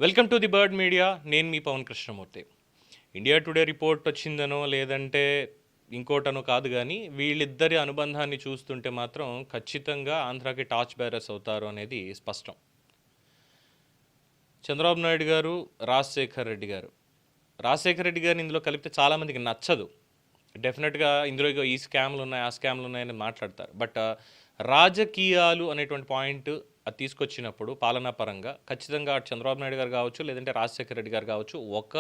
Welcome to the bird media. నేను మీ Pavan Krishnamurthy. India today report వచ్చిందనో లేదంటే ఇంకోటనో కాదు, కానీ వీళ్ళిద్దరి అనుబంధాన్ని చూస్తుంటే మాత్రం ఖచ్చితంగా ఆంధ్రాకి టార్చ్ బేరర్స్ అవుతారు అనేది స్పష్టం. చంద్రబాబు నాయుడు గారు, రాజశేఖర్ రెడ్డి గారు. రాజశేఖర్ రెడ్డి గారిని ఇందులో కలిపితే చాలామందికి నచ్చదు. డెఫినెట్గా ఇందులో ఈ స్కామ్లు ఉన్నాయి, ఆ స్కామ్లు ఉన్నాయని మాట్లాడతారు. బట్ రాజకీయాలు అనేటువంటి పాయింట్ అది తీసుకొచ్చినప్పుడు పాలనా పరంగా ఖచ్చితంగా చంద్రబాబు నాయుడు గారు కావచ్చు, లేదంటే రాజశేఖర రెడ్డి గారు కావచ్చు, ఒక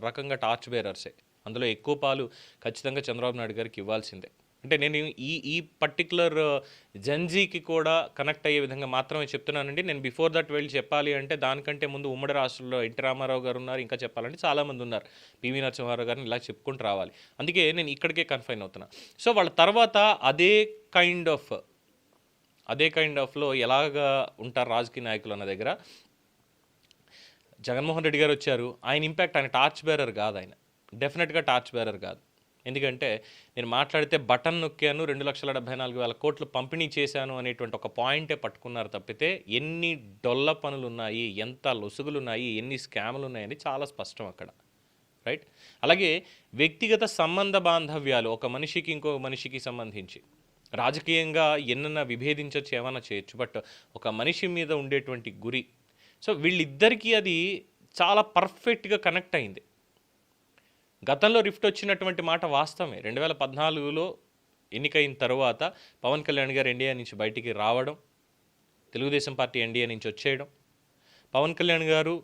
రకంగా టార్చ్ బేరర్సే. అందులో ఎక్కువ పాలు ఖచ్చితంగా చంద్రబాబు నాయుడు గారికి ఇవ్వాల్సిందే. అంటే నేను ఈ పర్టికులర్ జంజీకి కూడా కనెక్ట్ అయ్యే విధంగా మాత్రమే చెప్తున్నానండి. నేను బిఫోర్ దట్ వెళ్ళి చెప్పాలి అంటే దానికంటే ముందు ఉమ్మడి రాష్ట్రంలో ఎన్టీ రామారావు గారు ఉన్నారు, ఇంకా చెప్పాలంటే చాలామంది ఉన్నారు, పివి నరసింహారావు గారిని ఇలా చెప్పుకుంటూ రావాలి. అందుకే నేను ఇక్కడికే కన్ఫైన్ అవుతున్నా. సో వాళ్ళ తర్వాత అదే కైండ్ ఆఫ్లో ఎలాగా ఉంటారు రాజకీయ నాయకులు అన్న దగ్గర జగన్మోహన్ రెడ్డి గారు వచ్చారు. ఆయన ఇంపాక్ట్, ఆయన టార్చ్ బేరర్ కాదు, ఆయన డెఫినెట్గా టార్చ్ బేరర్ కాదు. ఎందుకంటే నేను మాట్లాడితే బటన్ నొక్కాను, 2,74,000 కోట్లు పంపిణీ చేశాను అనేటువంటి ఒక పాయింటే పట్టుకున్నారు తప్పితే ఎన్ని డొల్ల పనులు ఉన్నాయి, ఎంత లొసుగులు ఉన్నాయి, ఎన్ని స్కాములు ఉన్నాయని చాలా స్పష్టం అక్కడ, రైట్? అలాగే వ్యక్తిగత సంబంధ బాంధవ్యాలు, ఒక మనిషికి ఇంకో మనిషికి సంబంధించి రాజకీయంగా ఎన్నన్నా విభేదించవచ్చు, ఏమన్నా చేయొచ్చు, బట్ ఒక మనిషి మీద ఉండేటువంటి గురి, సో వీళ్ళిద్దరికీ అది చాలా పర్ఫెక్ట్గా కనెక్ట్ అయింది. గతంలో రిఫ్ట్ వచ్చినటువంటి మాట వాస్తవమే. 2014లో ఎన్నికైన తర్వాత పవన్ కళ్యాణ్ గారు ఎన్డీఏ నుంచి బయటికి రావడం, తెలుగుదేశం పార్టీ ఎన్డీఏ నుంచి వచ్చేయడం, పవన్ కళ్యాణ్ గారు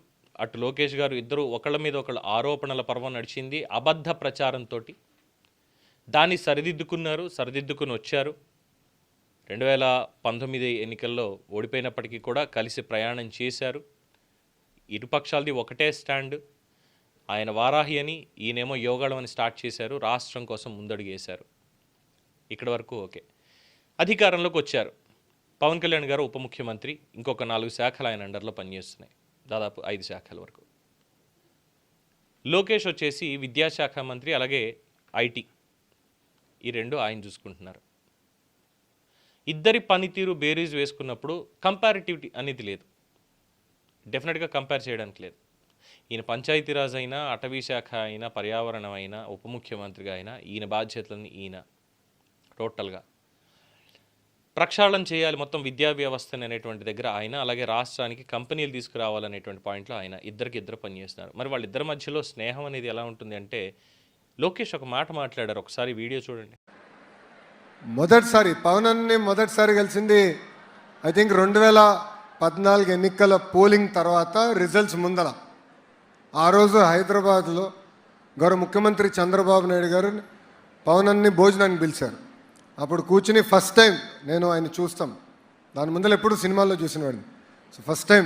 అటు లోకేష్ గారు ఇద్దరు ఒకళ్ళ మీద ఒకళ్ళు ఆరోపణల పర్వం నడిచింది అబద్ధ ప్రచారంతో. దాన్ని సరిదిద్దుకుని వచ్చారు. 2019 ఎన్నికల్లో ఓడిపోయినప్పటికీ కూడా కలిసి ప్రయాణం చేశారు. ఇరుపక్షాలది ఒకటే స్టాండ్. ఆయన వారాహి అని, ఈయనేమో యోగాళం అని స్టార్ట్ చేశారు. రాష్ట్రం కోసం ముందడుగేశారు. ఇక్కడి వరకు ఓకే. అధికారంలోకి వచ్చారు. పవన్ కళ్యాణ్ గారు ఉప ముఖ్యమంత్రి, ఇంకొక 4 శాఖలు ఆయన అండర్లో పనిచేస్తున్నాయి, దాదాపు 5 శాఖల వరకు. లోకేష్ వచ్చేసి విద్యాశాఖ మంత్రి, అలాగే ఐటీ, ఈ 2 ఆయన చూసుకుంటున్నారు. ఇద్దరి పనితీరు బేరీజ్ వేసుకున్నప్పుడు కంపారిటివిటీ అనేది లేదు, డెఫినెట్గా కంపేర్ చేయడానికి లేదు. ఈయన పంచాయతీరాజ్ అయినా, అటవీ శాఖ అయినా, పర్యావరణం అయినా, ఉప ముఖ్యమంత్రిగా అయినా ఈయన బాధ్యతలని ఈయన టోటల్గా ప్రక్షాళన చేయాలి మొత్తం విద్యా వ్యవస్థని అనేటువంటి దగ్గర ఆయన, అలాగే రాష్ట్రానికి కంపెనీలు తీసుకురావాలనేటువంటి పాయింట్లో ఆయన ఇద్దరు పనిచేస్తున్నారు. మరి వాళ్ళిద్దరి మధ్యలో స్నేహం అనేది ఎలా ఉంటుంది అంటే, లోకేష్ ఒక మాట మాట్లాడారు, ఒకసారి వీడియో చూడండి. మొదటిసారి కలిసింది ఐ థింక్ 2014 ఎన్నికల పోలింగ్ తర్వాత రిజల్ట్స్ ముందల. ఆ రోజు హైదరాబాద్లో గౌరవ ముఖ్యమంత్రి చంద్రబాబు నాయుడు గారు పవన్ భోజనానికి పిలిచారు. అప్పుడు కూర్చుని ఫస్ట్ టైం నేను ఆయన చూస్తాం, దాని ముందర ఎప్పుడు సినిమాల్లో చూసిన వాడిని, సో ఫస్ట్ టైం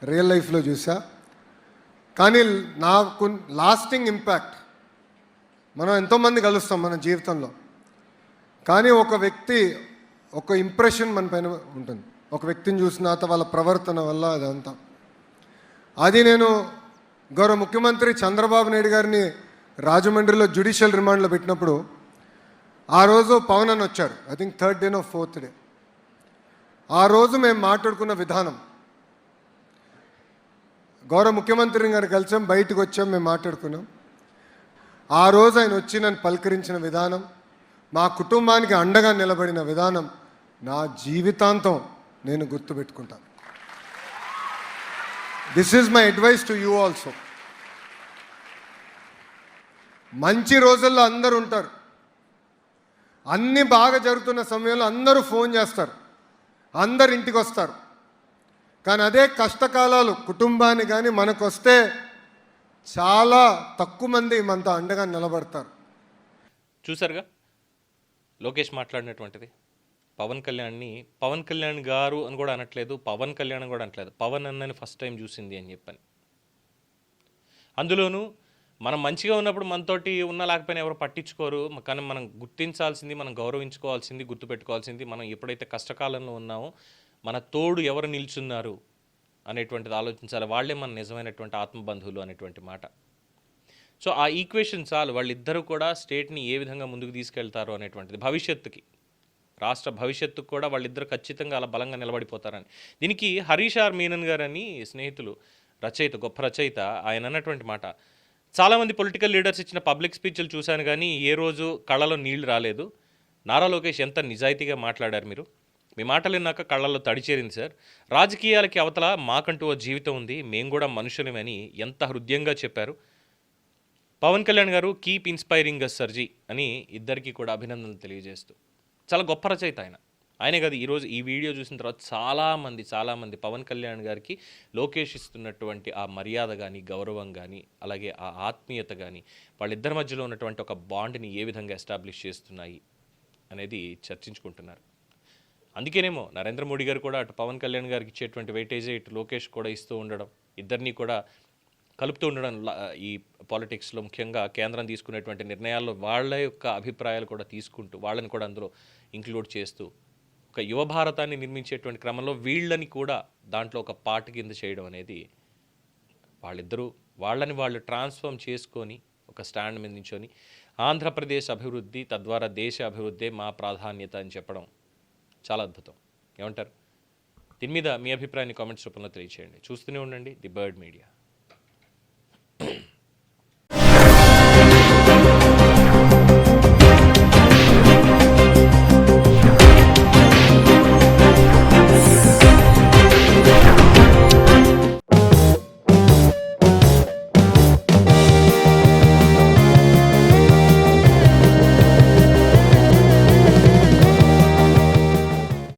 రియల్ లైఫ్లో చూసా. కానీ నాకు లాస్టింగ్ ఇంపాక్ట్, మనం ఎంతోమంది కలుస్తాం మన జీవితంలో, కానీ ఒక వ్యక్తి ఒక ఇంప్రెషన్ మన పైన ఉంటుంది. ఒక వ్యక్తిని చూసిన తర్వాత వాళ్ళ ప్రవర్తన వల్ల అదంతా. అది నేను గౌరవ ముఖ్యమంత్రి చంద్రబాబు నాయుడు గారిని రాజమండ్రిలో జ్యుడిషియల్ రిమాండ్లో పెట్టినప్పుడు ఆ రోజు పవన్ అని వచ్చారు. I think 3rd day 4th day. ఆ రోజు మేము మాట్లాడుకున్న విధానం, గౌరవ ముఖ్యమంత్రి గారు కలిసాం, బయటకు వచ్చాం, మేము మాట్లాడుకున్నాం. ఆ రోజు ఆయన వచ్చి నన్ను పలకరించిన విధానం, మా కుటుంబానికి అండగా నిలబడిన విధానం నా జీవితాంతం నేను గుర్తుపెట్టుకుంటాను. This is my advice to you also. మంచి రోజుల్లో అందరూ ఉంటారు, అన్నీ బాగా జరుగుతున్న సమయంలో అందరూ ఫోన్ చేస్తారు, అందరు ఇంటికి వస్తారు. కానీ అదే కష్టకాలాలు కుటుంబాన్ని కానీ మనకు వస్తే చాలా తక్కువ మంది మనతో అండగా నిలబడతారు. చూసారుగా లోకేష్ మాట్లాడినటువంటిది. పవన్ కళ్యాణ్ గారు అని కూడా అనట్లేదు, పవన్ కళ్యాణ్ కూడా అనట్లేదు, పవన్ అన్నని ఫస్ట్ టైం చూసింది అని చెప్పని. అందులోనూ మనం మంచిగా ఉన్నప్పుడు మనతోటి ఉన్నా లేకపోయినా ఎవరు పట్టించుకోరు, కానీ మనం గుర్తించాల్సింది, మనం గౌరవించుకోవాల్సింది, గుర్తుపెట్టుకోవాల్సింది, మనం ఎప్పుడైతే కష్టకాలంలో ఉన్నామో మన తోడు ఎవరు నిల్చున్నారు అనేటువంటిది ఆలోచించాలి. వాళ్ళే మన నిజమైనటువంటి ఆత్మబంధువులు అనేటువంటి మాట. సో ఆ ఈక్వేషన్ చాలు, వాళ్ళిద్దరూ కూడా స్టేట్ని ఏ విధంగా ముందుకు తీసుకెళ్తారు అనేటువంటిది, భవిష్యత్తుకి, రాష్ట్ర భవిష్యత్తుకు కూడా వాళ్ళిద్దరు ఖచ్చితంగా అలా బలంగా నిలబడిపోతారని. దీనికి హరీష్ ఆర్ మీనన్ గారని స్నేహితులు రచయిత, గొప్ప రచయిత, ఆయన అన్నటువంటి మాట, చాలామంది పొలిటికల్ లీడర్స్ ఇచ్చిన పబ్లిక్ స్పీచ్లు చూశాను కానీ ఏ రోజు కళ్ళలో నీళ్లు రాలేదు. నారా లోకేష్ ఎంత నిజాయితీగా మాట్లాడారు మీరు. మీ మాటలు విన్నాక కళ్ళల్లో తడి చేరింది సార్. రాజకీయాలకి అవతల మాకంటూ ఓ జీవితం ఉంది, మేము కూడా మనుషులమని ఎంత హృదయంగా చెప్పారు. పవన్ కళ్యాణ్ గారు కీప్ ఇన్స్పైరింగ్ అస్ సర్జీ అని ఇద్దరికీ కూడా అభినందనలు తెలియజేస్తూ, చాలా గొప్ప రచయిత ఆయన. ఆయనే కాదు, ఈరోజు ఈ వీడియో చూసిన తర్వాత చాలామంది పవన్ కళ్యాణ్ గారికి లోకేష్ ఇస్తున్నటువంటి ఆ మర్యాద కానీ, గౌరవం కానీ, అలాగే ఆ ఆత్మీయత కానీ, వాళ్ళిద్దరి మధ్యలో ఉన్నటువంటి ఒక బాండ్ని ఏ విధంగా ఎస్టాబ్లిష్ చేస్తున్నాయి అనేది చర్చించుకుంటున్నారు. అందుకేనేమో నరేంద్ర మోడీ గారు కూడా అటు పవన్ కళ్యాణ్ గారికి ఇచ్చేటువంటి వెయిటేజే ఇటు లోకేష్ కూడా ఇస్తూ ఉండడం, ఇద్దరిని కూడా కలుపుతూ ఉండడం. ఈ పాలిటిక్స్లో ముఖ్యంగా కేంద్రం తీసుకునేటువంటి నిర్ణయాల్లో వాళ్ళ యొక్క అభిప్రాయాలు కూడా తీసుకుంటూ, వాళ్ళని కూడా అందులో ఇంక్లూడ్ చేస్తూ, ఒక యువ భారతాన్ని నిర్మించేటువంటి క్రమంలో వీళ్ళని కూడా దాంట్లో ఒక పార్ట్ కింద చేయడం అనేది, వాళ్ళిద్దరూ వాళ్ళని వాళ్ళు ట్రాన్స్ఫార్మ్ చేసుకొని ఒక స్టాండ్ మీద నించొని ఆంధ్రప్రదేశ్ అభివృద్ధి, తద్వారా దేశ అభివృద్ధే మా ప్రాధాన్యత అని చెప్పడం చాలా అద్భుతం. ఏమంటారు? దీని మీద మీ అభిప్రాయాన్ని కామెంట్స్ రూపంలో తెలియచేయండి. చూస్తూనే ఉండండి ది బర్డ్ మీడియా.